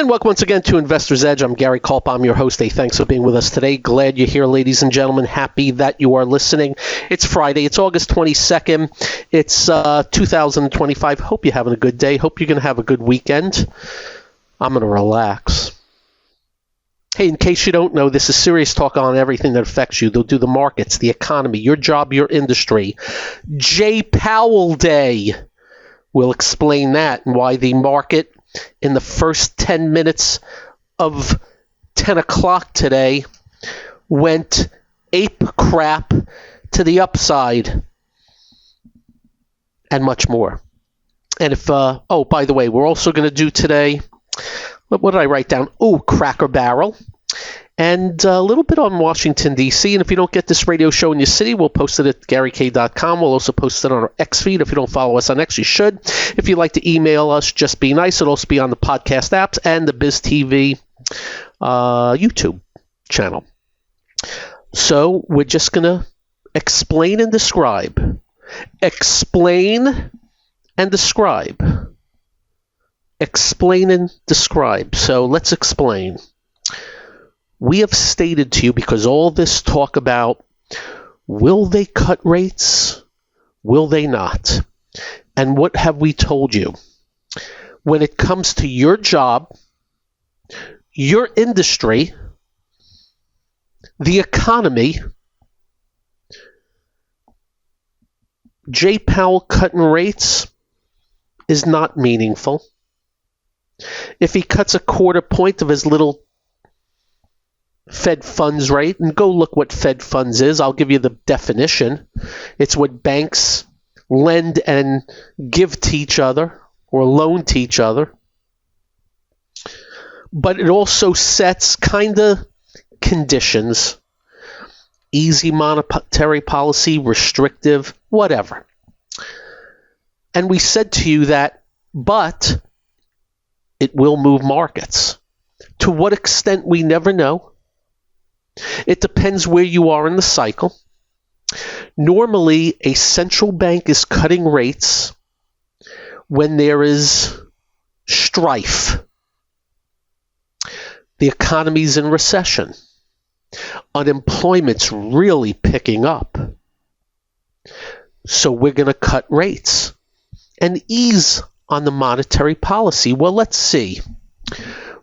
And welcome once again to Investor's Edge. I'm Gary Culp. I'm your host. Hey, thanks for being with us today. Glad you're here, ladies and gentlemen. Happy that you are listening. It's Friday. It's August 22nd. It's 2025. Hope you're having a good day. Hope you're going to have a good weekend. I'm going to relax. Hey, in case you don't know, this is serious talk on everything that affects you. They'll do the markets, the economy, your job, your industry. J. Powell Day. We'll explain that and why the market in the first 10 minutes of 10 o'clock today went ape crap to the upside and much more. And if, by the way, we're also going to do today, what did I write down? Cracker Barrel. And a little bit on Washington, D.C. And if you don't get this radio show in your city, we'll post it at GaryK.com. We'll also post it on our X feed. If you don't follow us on X, you should. If you'd like to email us, just be nice. It'll also be on the podcast apps and the Biz TV YouTube channel. So we're just going to explain and describe. Explain and describe. Explain and describe. So let's explain. We have stated to you, because all this talk about will they cut rates, will they not? And what have we told you? When it comes to your job, your industry, the economy, Jay Powell cutting rates is not meaningful. If he cuts a quarter point of his little Fed funds rate, and go look what Fed funds is. I'll give you the definition. It's what banks lend and give to each other or loan to each other. But it also sets kind of conditions. Easy monetary policy, restrictive, whatever. And we said to you that, but it will move markets. To what extent, we never know. It depends where you are in the cycle. Normally, a central bank is cutting rates when there is strife. The economy's in recession. Unemployment's really picking up. So we're going to cut rates and ease on the monetary policy. Well, let's see.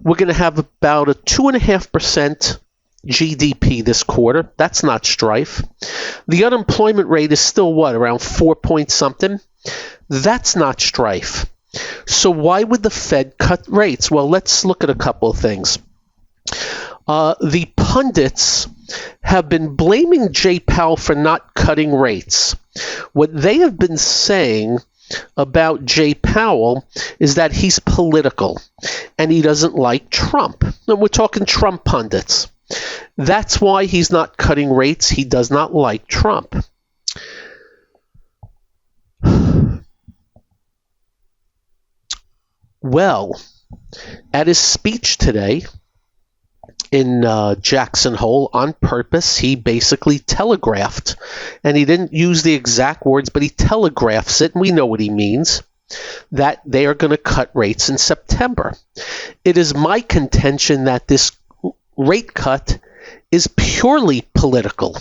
We're going to have about a 2.5% GDP this quarter. That's not strife. The unemployment rate is still around 4 point something. That's not strife. So why would the Fed cut rates? Well, let's look at a couple of things. The pundits have been blaming Jay Powell for not cutting rates. What they have been saying about Jay Powell is that he's political and he doesn't like Trump. And we're talking Trump pundits. That's why he's not cutting rates. He does not like Trump. Well, at his speech today in Jackson Hole, on purpose, he basically telegraphed, and he didn't use the exact words, but he telegraphs it, and we know what he means, that they are going to cut rates in September. It is my contention that this rate cut is purely political,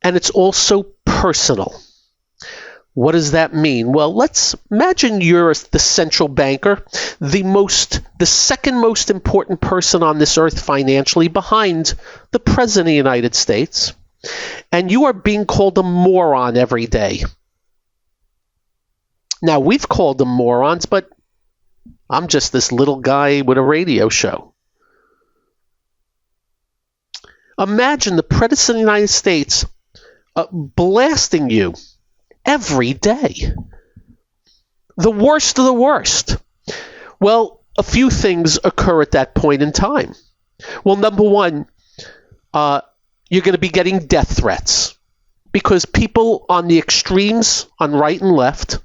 and it's also personal. What does that mean? Well, let's imagine you're the central banker, the second most important person on this earth financially behind the President of the United States, and you are being called a moron every day. Now, we've called them morons, but I'm just this little guy with a radio show. Imagine the President of the United States blasting you every day. The worst of the worst. Well, a few things occur at that point in time. Well, number one, you're going to be getting death threats because people on the extremes, on right and left,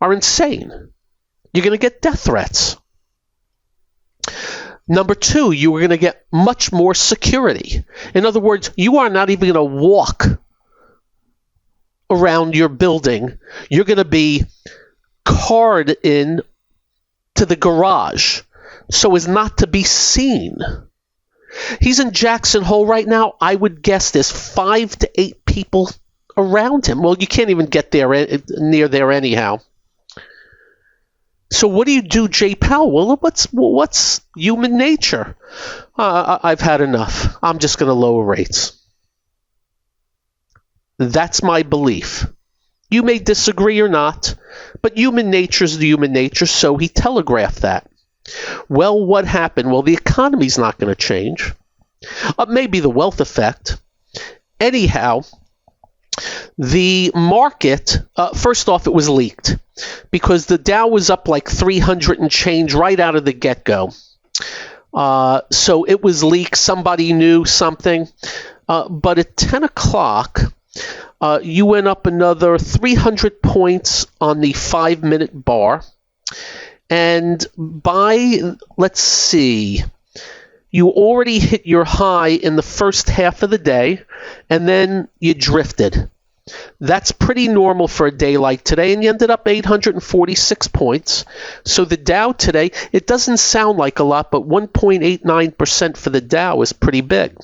are insane. You're going to get death threats. Number two, you are going to get much more security. In other words, you are not even going to walk around your building. You're going to be carted in to the garage so as not to be seen. He's in Jackson Hole right now. I would guess there's 5 to 8 people around him. Well, you can't even get there near there anyhow. So what do you do, Jay Powell? Well, what's human nature? I've had enough. I'm just going to lower rates. That's my belief. You may disagree or not, but human nature is the human nature, so he telegraphed that. Well, what happened? Well, the economy's not going to change. Maybe the wealth effect. Anyhow, the market, first off, it was leaked because the Dow was up like 300 and change right out of the get-go. So it was leaked. Somebody knew something. But at 10 o'clock, you went up another 300 points on the 5-minute bar. And by, let's see, you already hit your high in the first half of the day, and then you drifted. That's pretty normal for a day like today, and you ended up 846 points. So the Dow today, it doesn't sound like a lot, but 1.89% for the Dow is pretty big.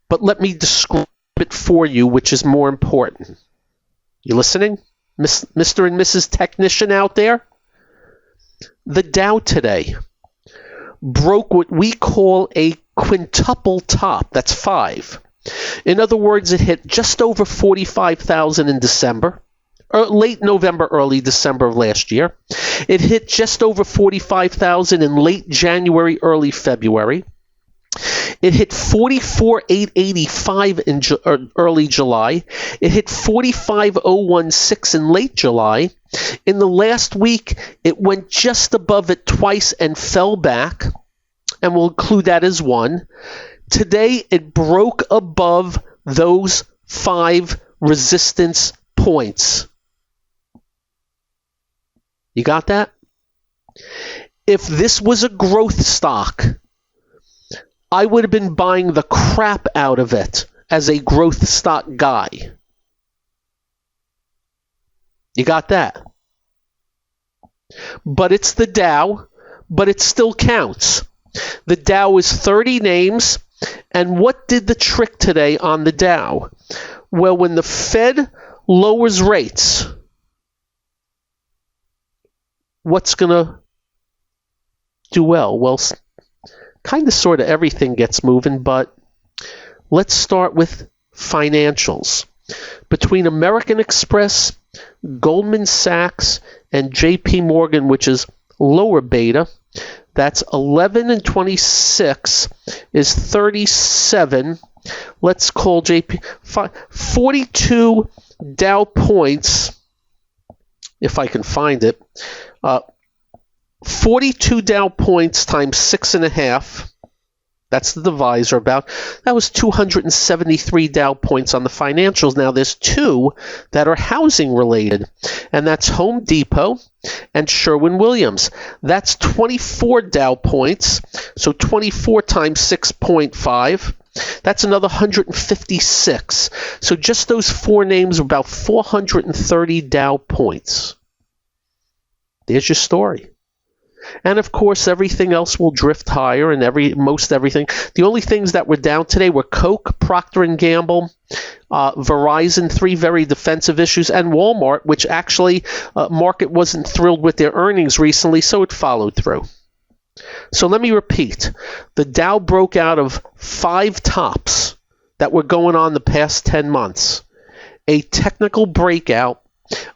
But let me describe it for you, which is more important. You listening, Mr. and Mrs. Technician out there? The Dow today broke what we call a quintuple top. That's 5. In other words, it hit just over 45,000 in December, or late November, early December of last year. It hit just over 45,000 in late January, early February. It hit 44,885 in early July. It hit 45,016 in late July. In the last week, it went just above it twice and fell back, and we'll include that as one. Today, it broke above those 5 resistance points. You got that? If this was a growth stock, I would have been buying the crap out of it as a growth stock guy. You got that? But it's the Dow, but it still counts. The Dow is 30 names, and what did the trick today on the Dow? Well, when the Fed lowers rates, what's going to do well? Well, kind of sort of everything gets moving, but let's start with financials. Between American Express, Goldman Sachs, and JP Morgan, which is lower beta, that's 11 and 26 is 37. Let's call JP 42 Dow points, if I can find it. 42 Dow points times 6.5. That's the divisor about. That was 273 Dow points on the financials. Now there's 2 that are housing related, and that's Home Depot and Sherwin-Williams. That's 24 Dow points, so 24 times 6.5. That's another 156. So just those 4 names are about 430 Dow points. There's your story. And of course, everything else will drift higher, and most everything. The only things that were down today were Coke, Procter & Gamble, Verizon, 3 very defensive issues, and Walmart, which actually market wasn't thrilled with their earnings recently, so it followed through. So let me repeat. The Dow broke out of 5 tops that were going on the past 10 months. A technical breakout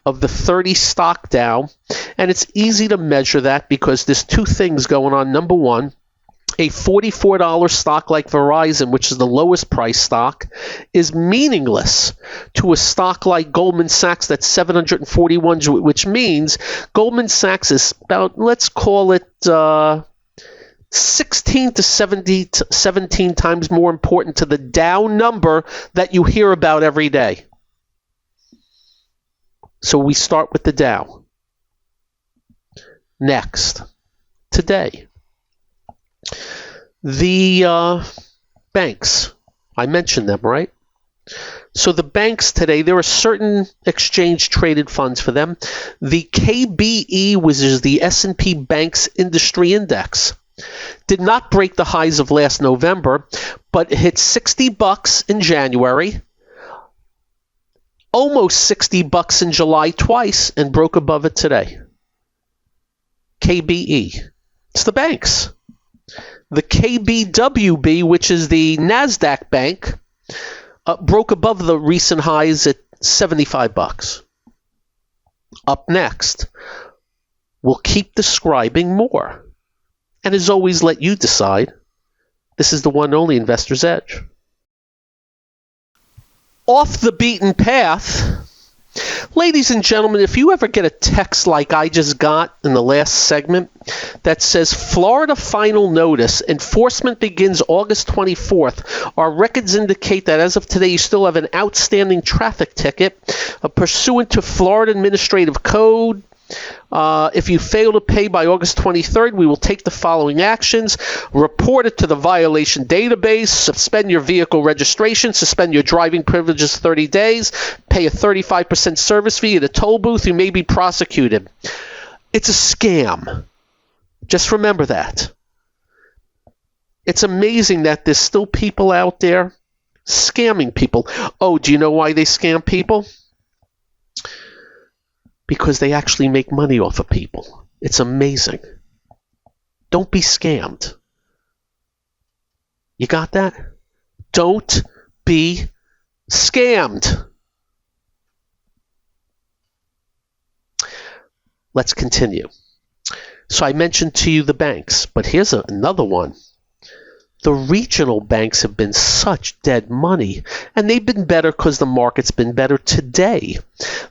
of the 30 stock Dow, and it's easy to measure that because there's 2 things going on. Number one, a $44 stock like Verizon, which is the lowest price stock, is meaningless to a stock like Goldman Sachs that's 741, which means Goldman Sachs is about, let's call it 16 to 17 times more important to the Dow number that you hear about every day. So we start with the Dow. Next, today, the banks. I mentioned them, right? So the banks today, there are certain exchange-traded funds for them. The KBE, which is the S&P Banks Industry Index, did not break the highs of last November, but hit $60 in January, almost $60 in July twice, and broke above it today. KBE. It's the banks. The KBWB, which is the NASDAQ bank, broke above the recent highs at $75. Up next, we'll keep describing more. And as always, let you decide. This is the one and only Investor's Edge. Off the beaten path. Ladies and gentlemen, if you ever get a text like I just got in the last segment that says, Florida final notice, enforcement begins August 24th, our records indicate that as of today you still have an outstanding traffic ticket pursuant to Florida Administrative Code. If you fail to pay by August 23rd, we will take the following actions. Report it to the violation database, suspend your vehicle registration, suspend your driving privileges 30 days, pay a 35% service fee at a toll booth, you may be prosecuted. It's a scam. Just remember that. It's amazing that there's still people out there scamming people. Oh, do you know why they scam people? Because they actually make money off of people. It's amazing. Don't be scammed. You got that? Don't be scammed. Let's continue. So I mentioned to you the banks, but here's another one. The regional banks have been such dead money, and they've been better because the market's been better today.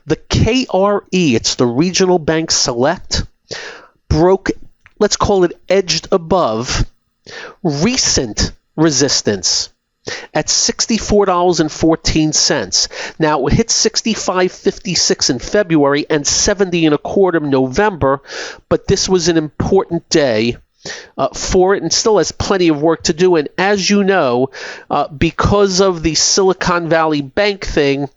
The KRE, it's the Regional Bank Select, broke, let's call it edged above, recent resistance at $64.14. Now, it hit $65.56 in February and $70.25 in November, but this was an important day for it and still has plenty of work to do. And as you know, because of the Silicon Valley Bank thing,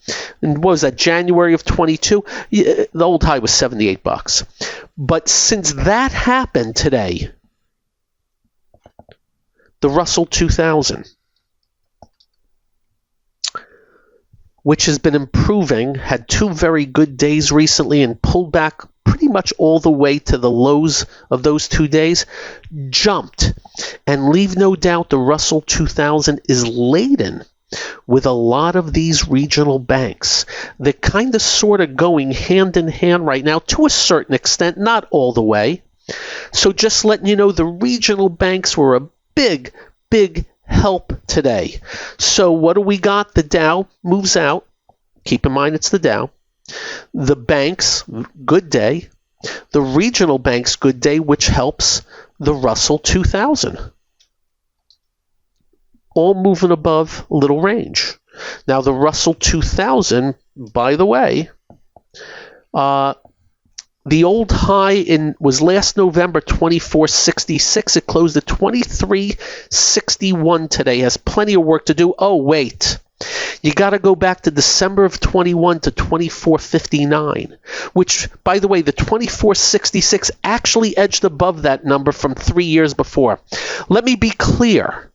and what was that, January of 22? The old high was $78. But since that happened today, the Russell 2000, which has been improving, had two very good days recently and pulled back pretty much all the way to the lows of those 2 days, jumped. And leave no doubt the Russell 2000 is laden with a lot of these regional banks. They're kind of sort of going hand in hand right now to a certain extent, not all the way. So just letting you know, the regional banks were a big, big help today. So what do we got? The Dow moves out. Keep in mind it's the Dow. The banks, good day. The regional banks, good day, which helps the Russell 2000. All moving above a little range. Now the Russell 2000, by the way, the old high was last November, 2466. It closed at 2361 today. Has plenty of work to do. Oh, wait. You got to go back to December of 21 to 2459, which, by the way, the 2466 actually edged above that number from 3 years before. Let me be clear.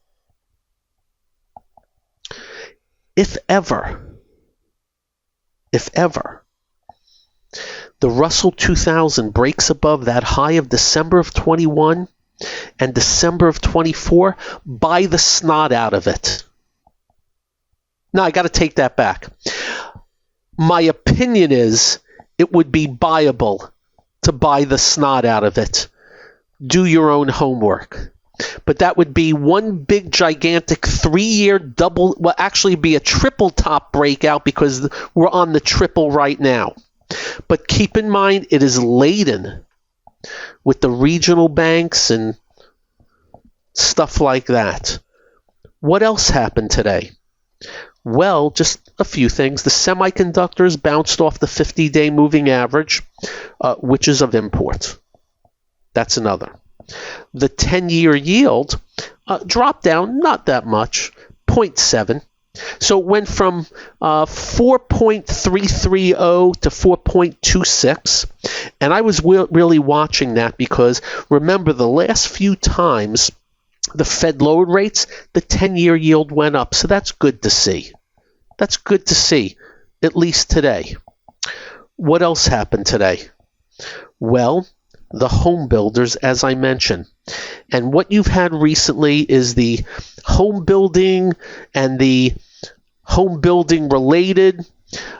If ever, the Russell 2000 breaks above that high of December of 21 and December of 24, buy the snot out of it. Now, I got to take that back. My opinion is it would be buyable to buy the snot out of it. Do your own homework. But that would be one big, gigantic 3-year double, well, actually be a triple top breakout because we're on the triple right now. But keep in mind, it is laden with the regional banks and stuff like that. What else happened today? Well, just a few things. The semiconductors bounced off the 50-day moving average, which is of import. That's another. The 10-year yield dropped down, not that much, 0.7. So it went from 4.330 to 4.26. And I was really watching that because, remember, the last few times the Fed lowered rates, the 10-year yield went up. So that's good to see. That's good to see, at least today. What else happened today? Well, the home builders, as I mentioned. And what you've had recently is the home building and the home building related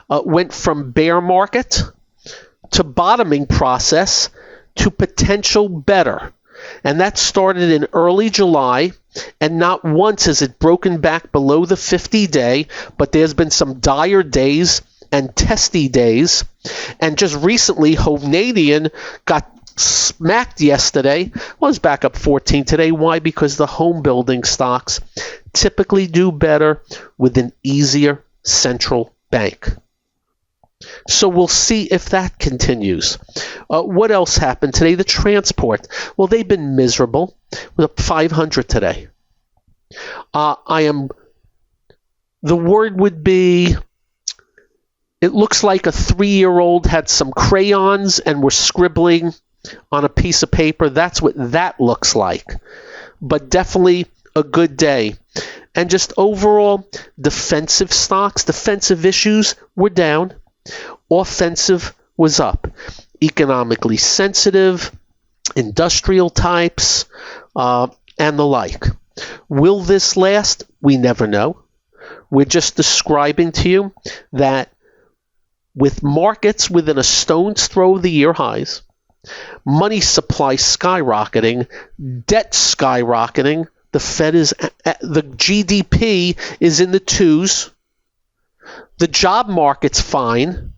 went from bear market to bottoming process to potential better. And that started in early July, and not once has it broken back below the 50-day, but there's been some dire days and testy days. And just recently, Hovnadian got smacked yesterday. Well, it's back up 14 today. Why? Because the home building stocks typically do better with an easier central bank. So we'll see if that continues. What else happened today? The transport. Well, they've been miserable. We're up 500 today. The word would be, it looks like a 3-year-old had some crayons and were scribbling on a piece of paper. That's what that looks like. But definitely a good day. And just overall, defensive stocks, defensive issues were down. Offensive was up. Economically sensitive, industrial types, and the like. Will this last? We never know. We're just describing to you that with markets within a stone's throw of the year highs, money supply skyrocketing, debt skyrocketing, the Fed is, the GDP is in the twos, the job market's fine,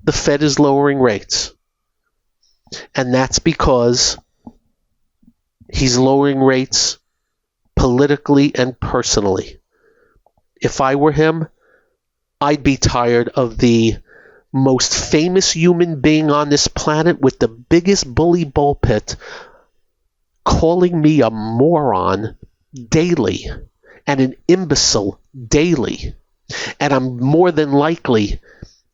the Fed is lowering rates. And that's because he's lowering rates politically and personally. If I were him, I'd be tired of the most famous human being on this planet with the biggest bully bullpit calling me a moron daily and an imbecile daily. And I'm more than likely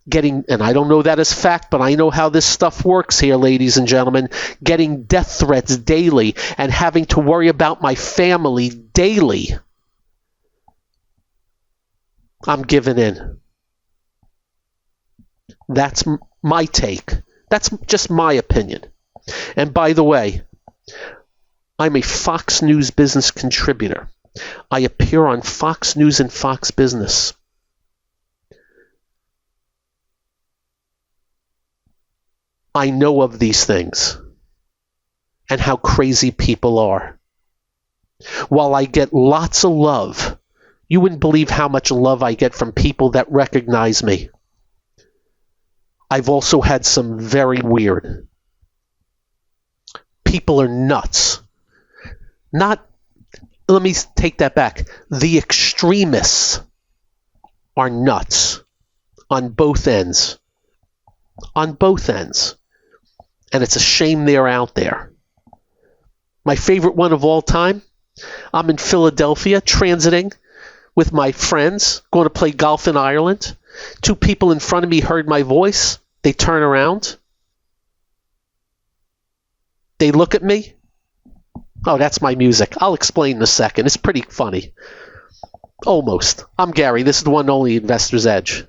getting, and I don't know that as fact, but I know how this stuff works here, ladies and gentlemen, getting death threats daily and having to worry about my family daily. I'm giving in. That's my take. That's just my opinion. And by the way, I'm a Fox News business contributor. I appear on Fox News and Fox Business. I know of these things and how crazy people are. While I get lots of love, you wouldn't believe how much love I get from people that recognize me. I've also had some very weird. People are nuts. Let me take that back. The extremists are nuts on both ends. On both ends. And it's a shame they're out there. My favorite one of all time, I'm in Philadelphia transiting with my friends, going to play golf in Ireland. 2 people in front of me heard my voice. They turn around. They look at me. Oh, that's my music. I'll explain in a second. It's pretty funny. Almost. I'm Gary. This is the one and only Investor's Edge.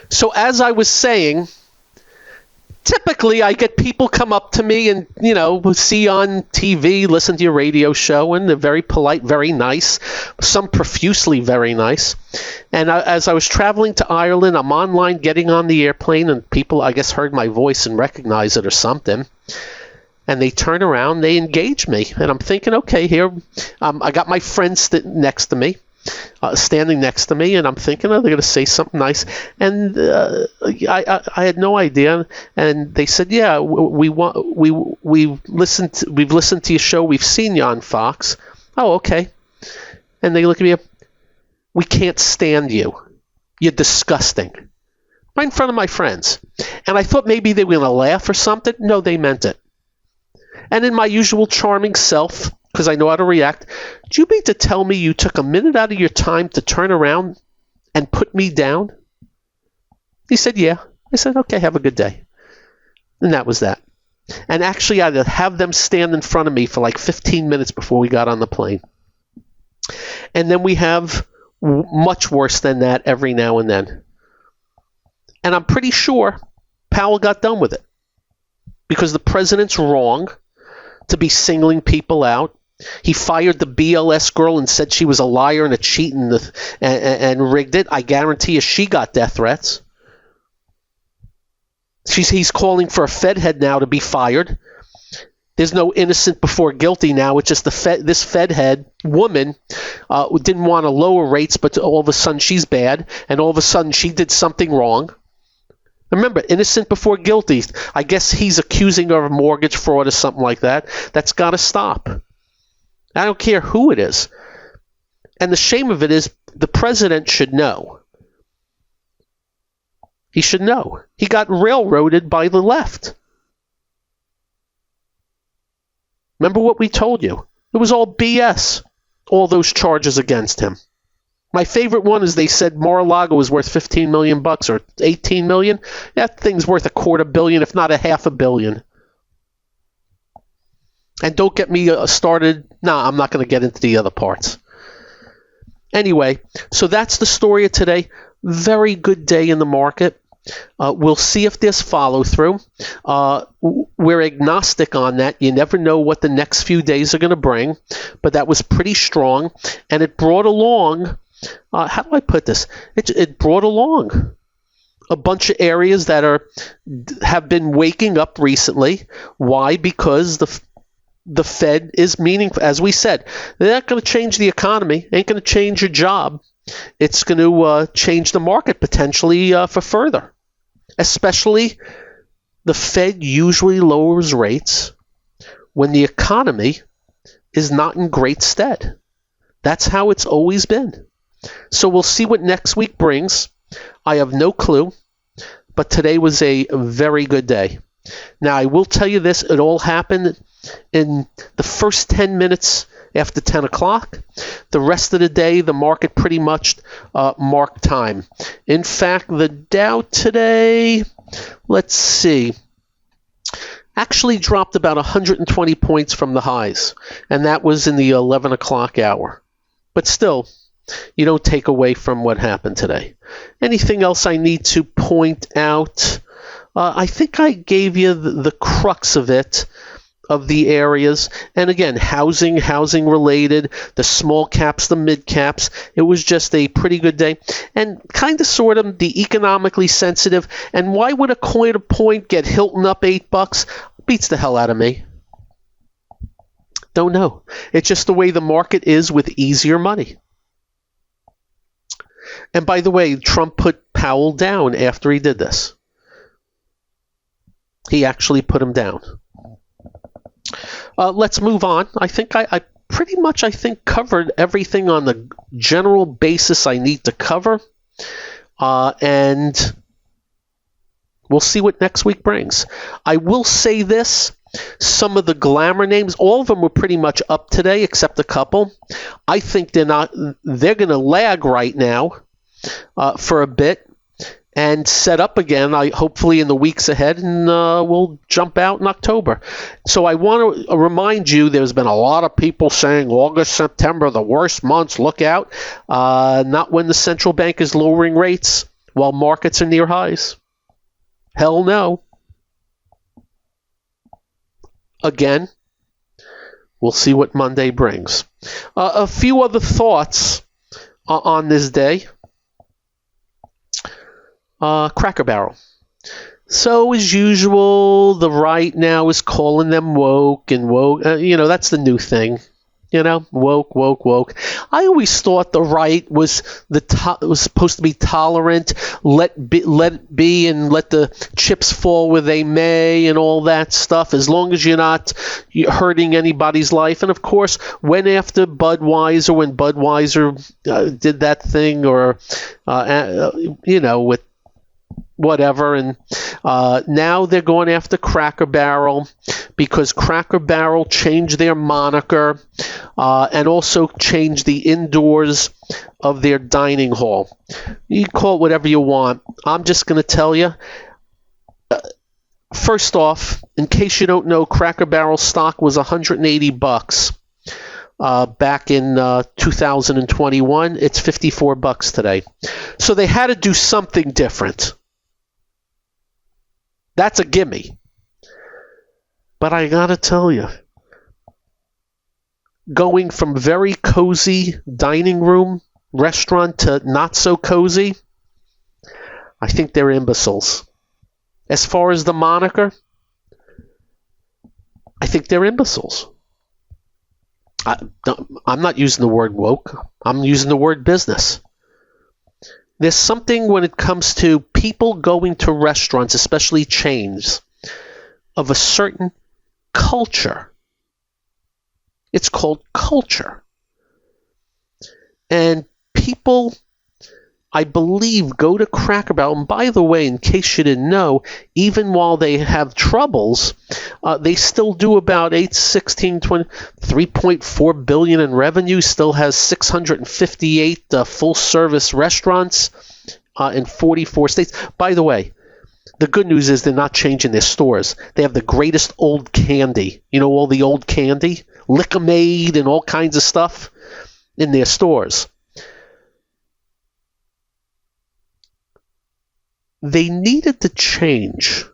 So as I was saying, typically I get people come up to me and, see on TV, listen to your radio show, and they're very polite, very nice, some profusely very nice. And as I was traveling to Ireland, I'm online getting on the airplane, and people, I guess, heard my voice and recognized it or something. And they turn around, they engage me. And I'm thinking, okay, here, I got my friend standing next to me, and I'm thinking, oh, they're going to say something nice. And I had no idea. And they said, yeah, we've listened to your show. We've seen you on Fox. Oh, okay. And they look at me, we can't stand you. You're disgusting. Right in front of my friends. And I thought maybe they were going to laugh or something. No, they meant it. And in my usual charming self, because I know how to react. Do you mean to tell me you took a minute out of your time to turn around and put me down? He said, yeah. I said, okay, have a good day. And that was that. And actually, I had to have them stand in front of me for like 15 minutes before we got on the plane. And then we have much worse than that every now and then. And I'm pretty sure Powell got done with it because the president's wrong to be singling people out. He fired the BLS girl and said she was a liar and a cheat and rigged it. I guarantee you she got death threats. He's calling for a Fed head now to be fired. There's no innocent before guilty now. It's just this Fed head woman didn't want to lower rates, but all of a sudden she's bad, and all of a sudden she did something wrong. Remember, innocent before guilty. I guess he's accusing her of mortgage fraud or something like that. That's got to stop. I don't care who it is. And the shame of it is the president should know. He should know. He got railroaded by the left. Remember what we told you. It was all BS, all those charges against him. My favorite one is they said Mar-a-Lago was worth $15 million or $18 million. That thing's worth $250 million, if not $500 million. And don't get me started. No, I'm not going to get into the other parts. Anyway, so that's the story of today. Very good day in the market. We'll see if there's follow-through. We're agnostic on that. You never know what the next few days are going to bring, but that was pretty strong, and it brought along, how do I put this? It brought along a bunch of areas that have been waking up recently. Why? Because the Fed is meaningful. As we said, they're not going to change the economy, ain't going to change your job. It's going to change the market potentially for further. Especially, the Fed usually lowers rates when the economy is not in great stead. That's how it's always been. So we'll see what next week brings. I have no clue, but today was a very good day. Now, I will tell you this. It all happened in the first 10 minutes after 10 o'clock. The rest of the day, the market pretty much marked time. In fact, the Dow today, let's see, actually dropped about 120 points from the highs, and that was in the 11 o'clock hour. But still, you don't take away from what happened today. Anything else I need to point out? I think I gave you the crux of it, of the areas. And again, housing related, the small caps, the mid caps. It was just a pretty good day. And kind of sort of the economically sensitive. And why would a coin of point get Hilton up $8? Beats the hell out of me. Don't know. It's just the way the market is with easier money. And by the way, Trump put Powell down after he did this. He actually put him down. Let's move on. I think I pretty much covered everything on the general basis I need to cover. And we'll see what next week brings. I will say this. Some of the glamour names, all of them were pretty much up today except a couple. I think they're going to lag right now for a bit and set up again, hopefully in the weeks ahead, and we'll jump out in October. So I want to remind you, there's been a lot of people saying August, September, the worst months, look out. Not when the central bank is lowering rates while markets are near highs. Hell no. Again, we'll see what Monday brings. A few other thoughts on this day. Cracker Barrel. So, as usual, the right now is calling them woke and woke. That's the new thing. Woke. I always thought the right was was supposed to be tolerant, let it be, and let the chips fall where they may, and all that stuff. As long as you're not hurting anybody's life. And of course, went after Budweiser when Budweiser did that thing, or with whatever. And now they're going after Cracker Barrel because Cracker Barrel changed their moniker and also changed the indoors of their dining hall. You can call it whatever you want. I'm just going to tell you. First off, in case you don't know, Cracker Barrel stock was $180 back in 2021. It's $54 today. So they had to do something different. That's a gimme. But I gotta tell you, going from very cozy dining room restaurant to not so cozy, I think they're imbeciles. As far as the moniker, I think they're imbeciles. I'm not using the word woke. I'm using the word business. There's something when it comes to people going to restaurants, especially chains, of a certain culture. It's called culture. And people, I believe, go to Cracker Barrel. And by the way, in case you didn't know, even while they have troubles, they still do about 8, 16, 20, 3.4 billion in revenue, still has 658 full-service restaurants in 44 states. By the way, the good news is they're not changing their stores. They have the greatest old candy. You know, all the old candy, Lick-O-Maid and all kinds of stuff in their stores. They needed to change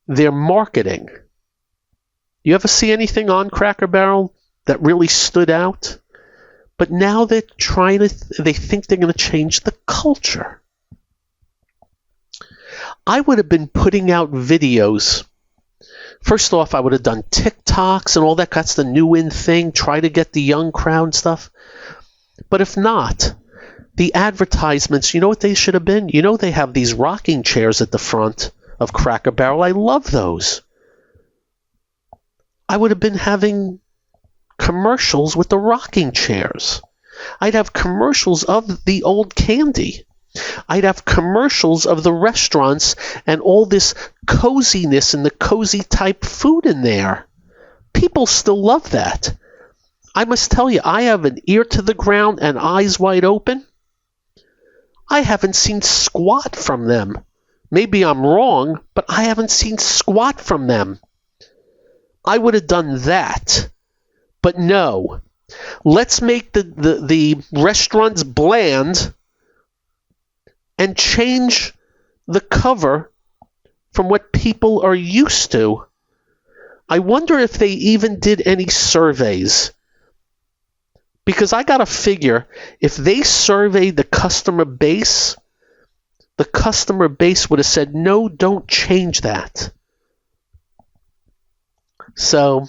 their marketing. You ever see anything on Cracker Barrel that really stood out? But now they're they think they're going to change the culture. I would have been putting out videos. First off, I would have done TikToks and all that. That's the new in thing. Try to get the young crowd and stuff. But if not, the advertisements, you know what they should have been? You know they have these rocking chairs at the front of Cracker Barrel. I love those. I would have been having commercials with the rocking chairs. I'd have commercials of the old candy. I'd have commercials of the restaurants and all this coziness and the cozy type food in there. People still love that. I must tell you, I have an ear to the ground and eyes wide open. I haven't seen squat from them. Maybe I'm wrong, but I haven't seen squat from them. I would have done that. But no. Let's make the restaurants bland and change the cover from what people are used to. I wonder if they even did any surveys. Because I got to figure, if they surveyed the customer base would have said, no, don't change that. So,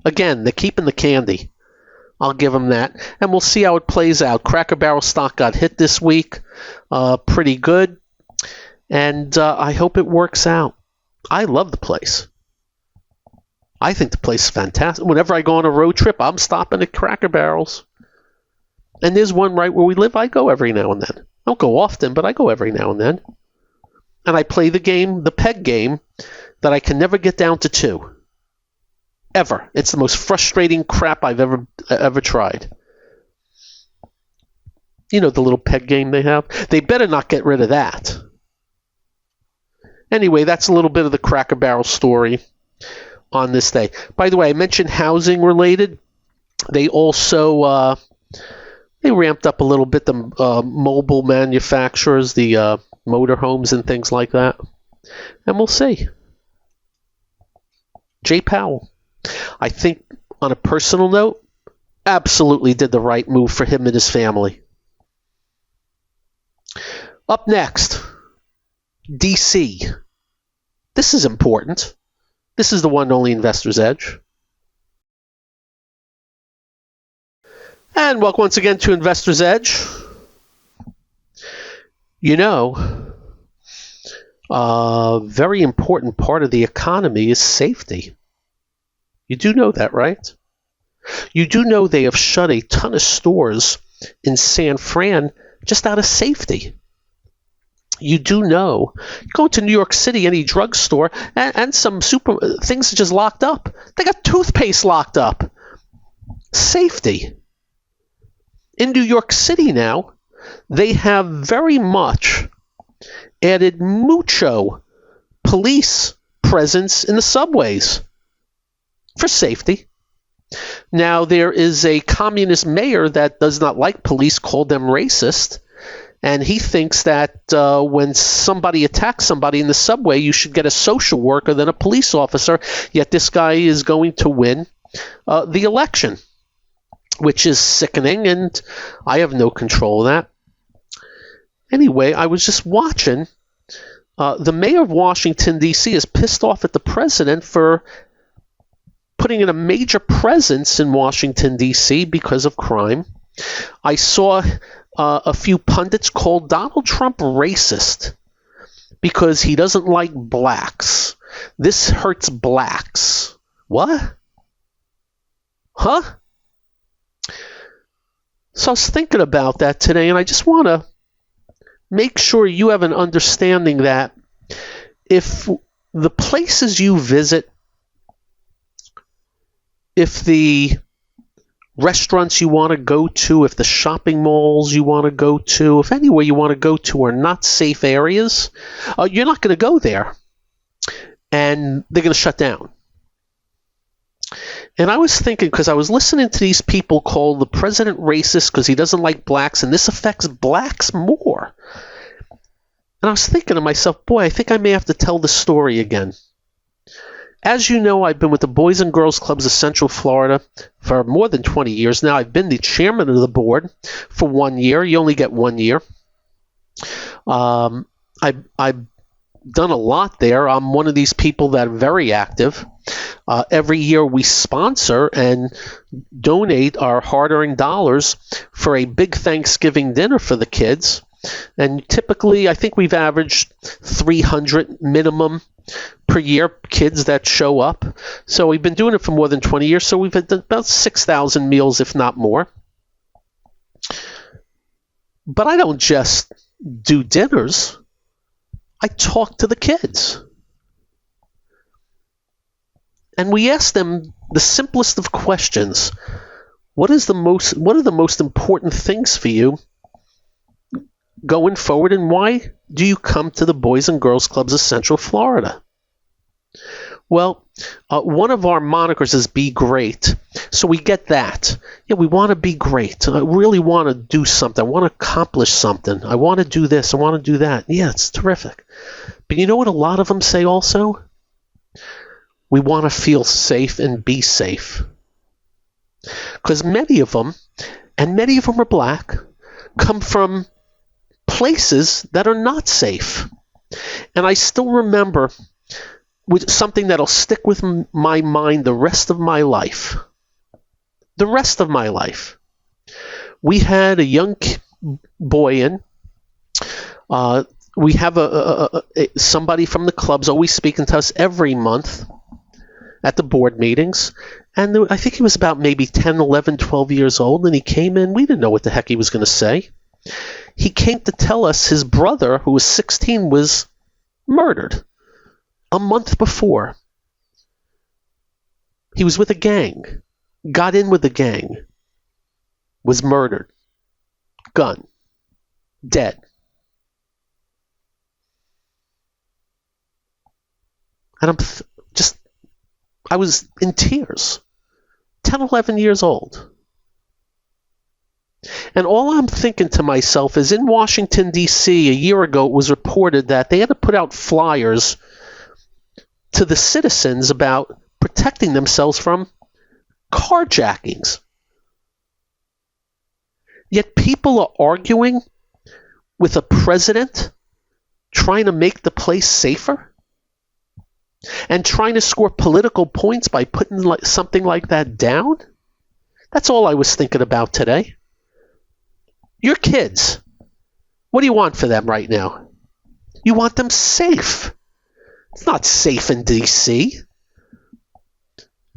again, they're keeping the candy. I'll give them that. And we'll see how it plays out. Cracker Barrel stock got hit this week. Pretty good. And I hope it works out. I love the place. I think the place is fantastic. Whenever I go on a road trip, I'm stopping at Cracker Barrels. And there's one right where we live. I go every now and then. I don't go often, but I go every now and then. And I play the game, the peg game, that I can never get down to 2. Ever. It's the most frustrating crap I've ever tried. You know the little peg game they have? They better not get rid of that. Anyway, that's a little bit of the Cracker Barrel story on this day. By the way, I mentioned housing related. They also they ramped up a little bit the mobile manufacturers, the motorhomes and things like that. And we'll see. Jay Powell, I think, on a personal note, absolutely did the right move for him and his family. Up next, DC. This is important. This is the one and only Investor's Edge. And welcome once again to Investor's Edge. You know, a very important part of the economy is safety. You do know that, right? You do know they have shut a ton of stores in San Fran just out of safety. You do know, you go to New York City, any drugstore, and some super things are just locked up. They got toothpaste locked up. Safety. In New York City now, they have very much added mucho police presence in the subways for safety. Now, there is a communist mayor that does not like police, called them racist, and he thinks that when somebody attacks somebody in the subway, you should get a social worker than a police officer, yet this guy is going to win the election, which is sickening, and I have no control of that. Anyway, I was just watching. The mayor of Washington, D.C. is pissed off at the president for putting in a major presence in Washington, D.C. because of crime. I saw a few pundits call Donald Trump racist because he doesn't like blacks. This hurts blacks. What? Huh? So I was thinking about that today, and I just want to make sure you have an understanding that if the places you visit, if the restaurants you want to go to, if the shopping malls you want to go to, if anywhere you want to go to are not safe areas, you're not going to go there, and they're going to shut down. And I was thinking, because I was listening to these people call the president racist because he doesn't like blacks, and this affects blacks more. And I was thinking to myself, boy, I think I may have to tell the story again. As you know, I've been with the Boys and Girls Clubs of Central Florida for more than 20 years now. I've been the chairman of the board for 1 year. You only get 1 year. I've done a lot there. I'm one of these people that are very active. Every year we sponsor and donate our hard-earned dollars for a big Thanksgiving dinner for the kids. And typically, I think we've averaged 300 minimum per year kids that show up. So we've been doing it for more than 20 years. So we've had about 6,000 meals, if not more. But I don't just do dinners. I talk to the kids. And we ask them the simplest of questions. What are the most important things for you going forward, and why do you come to the Boys and Girls Clubs of Central Florida? Well, one of our monikers is Be Great, so we get that. Yeah, we want to be great. I really want to do something. I want to accomplish something. I want to do this. I want to do that. Yeah, it's terrific. But you know what a lot of them say also? We want to feel safe and be safe. Because many of them, and many of them are black, come from places that are not safe. And I still remember with something that'll stick with my mind the rest of my life. The rest of my life. We had a young boy in. We have somebody from the clubs always speaking to us every month at the board meetings. And I think he was about maybe 10, 11, 12 years old. And he came in. We didn't know what the heck he was going to say. He came to tell us his brother, who was 16, was murdered a month before. He was with a gang, got in with the gang, was murdered, gun, dead. And I was in tears, 10, 11 years old. And all I'm thinking to myself is, in Washington, D.C., a year ago, it was reported that they had to put out flyers to the citizens about protecting themselves from carjackings. Yet people are arguing with a president trying to make the place safer and trying to score political points by putting something like that down. That's all I was thinking about today. Your kids, what do you want for them right now? You want them safe. It's not safe in D.C.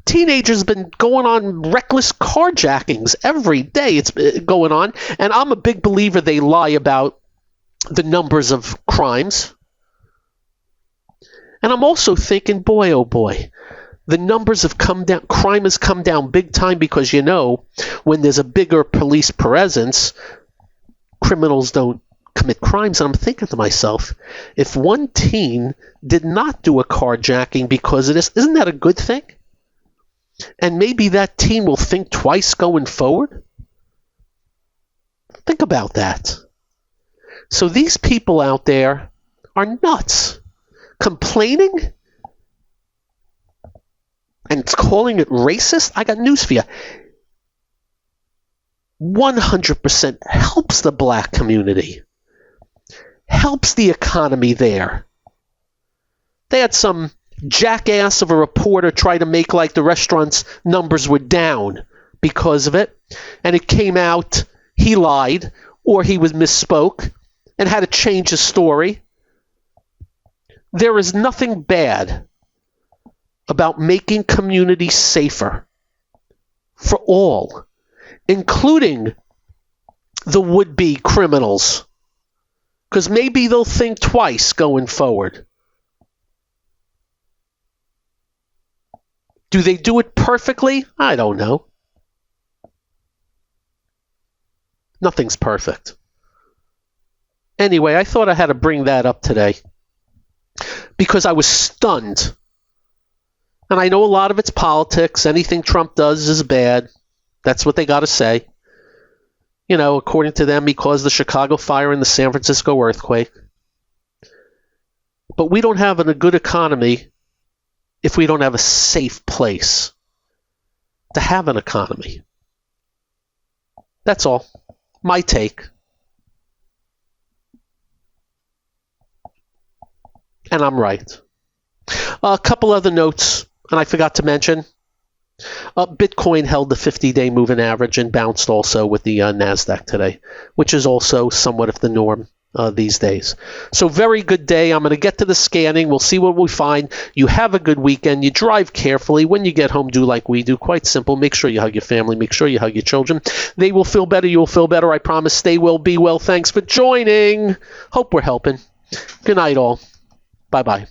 Teenagers have been going on reckless carjackings every day. It's going on. And I'm a big believer they lie about the numbers of crimes. And I'm also thinking, boy, oh boy, the numbers have come down, crime has come down big time because, when there's a bigger police presence, criminals don't commit crimes. And I'm thinking to myself, if one teen did not do a carjacking because of this, isn't that a good thing? And maybe that teen will think twice going forward. Think about that. So these people out there are nuts. Complaining and calling it racist? I got news for you. 100% helps the black community. Helps the economy there. They had some jackass of a reporter try to make like the restaurant's numbers were down because of it. And it came out he lied or he was misspoke and had to change his story. There is nothing bad about making communities safer for all, including the would-be criminals, because maybe they'll think twice going forward. Do they do it perfectly? I don't know. Nothing's perfect. Anyway, I thought I had to bring that up today because I was stunned. And I know a lot of it's politics. Anything Trump does is bad. That's what they got to say. According to them, he caused the Chicago fire and the San Francisco earthquake. But we don't have a good economy if we don't have a safe place to have an economy. That's all. My take. And I'm right. A couple other notes, and I forgot to mention. Bitcoin held the 50-day moving average and bounced also with the NASDAQ today, which is also somewhat of the norm these days. So very good day. I'm going to get to the scanning. We'll see what we find. You have a good weekend. You drive carefully. When you get home, do like we do. Quite simple. Make sure you hug your family. Make sure you hug your children. They will feel better. You will feel better. I promise. Stay well. Be well. Thanks for joining. Hope we're helping. Good night, all. Bye-bye.